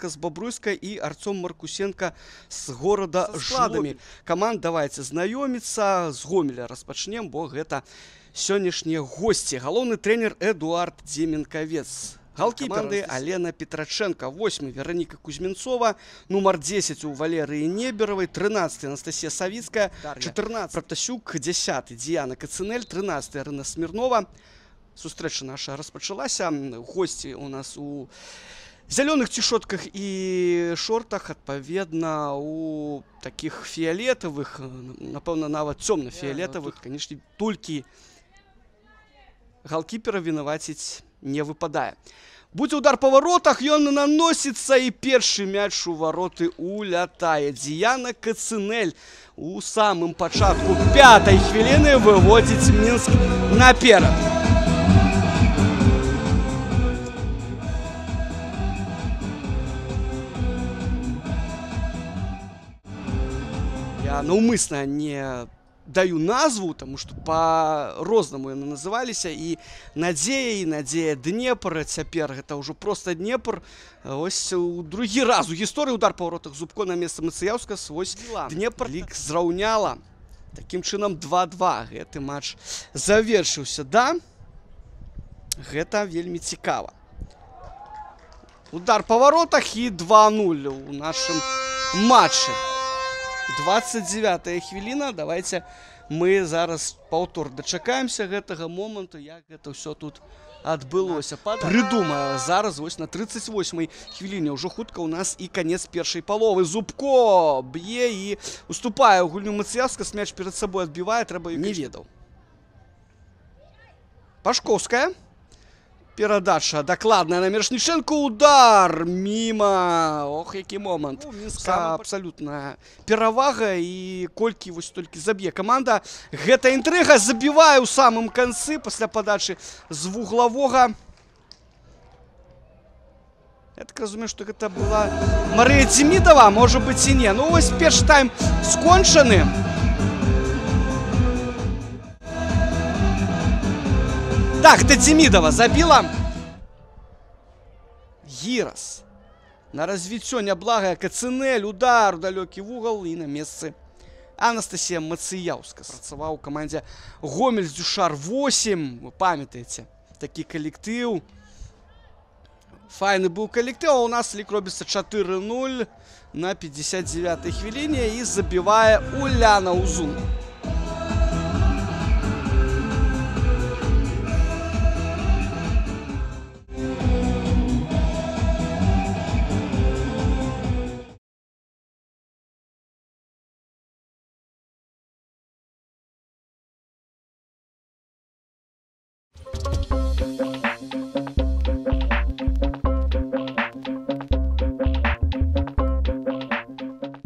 Лукашенко з Бобруйска і Арцём Маркусенко з горада Жлобін. Каманд, давайте знаёміцца, з Гомеля распачнем, бо гэта сённяшнія госці. Галоўны трэнер Эдуард Деменкавец. Галкіперы Алена Петраченко, 8 Вероніка Кузьменцова, нумар 10 у Валерыі Неберавай, 13 Анастасія Савіцкая, 14 Протасюк, 10 Діана Кацинель, 13 Ірина Смірнова. Сустрэча наша распачалася. Госці у нас у зялёных цішотках і шортах, адпаведна у такіх фіялетавых, напэўна, нават цёмна-фіялетавых. Канешне, толькі галкіпера вінаваціць не выпадае. Будзе удар па варотах, ён наносіцца і першы мяч у вароты улятае. Діяна Кацинель у самым пачатку 5-й хвіліны выводзіць Мінск наперад. Я наўмысна не даю назву, тому что по-рознаму яны называліся, і Надзея, і Надзея Днепр, цяпер гэта ўжо просто Днепр. Ось у другі раз у гісторыі удар па воротах Зубко на месца Мацыяўска, ось Днепр лік зраўняла. Такім чынам 2-2 гэты матч завершыўся. Да, гэта вельмі цікава. Удар па воротах і 2-0 у нашым матчы. 29-я хвіліна. Давайте мы зараз паўтор дачакаемся гэтага моманту, як гэта ўсё тут адбылося. Прыдумаю зараз вось на 38-й хвіліне. Ўжо хутка у нас і канец першай паловы. Зубко б'е і уступае ў гульню Мацыяўска. Мяч перад сабой адбівае, трэба не ведаў. Пашковская. Перадача дакладная на Мірошніченко. Удар міма. Ох, які момант. Мінска абсалютная перавага, і колькі вось толькі заб'е каманда. Гэта інтрыга, забівае ў самым канцы пасля падачы з вуглавога. Я так разумею, што гэта была Марыя Демидова, можа быць і не. Ну вось першы тайм скончаны. Так, это Демидова забила. Гірас. На развіццё няблагая. Кацинель. Удар у далёкі вугал. І на месцы Анастасія Мацыяўска. Працаваў у камандзе Гомель Дюшар 8. Вы памятаеце, такі калектыў. Файны быў калектыў. А у нас лік робіцца 4-0 на 59-й хвіліне. І забівае Уляна Узун.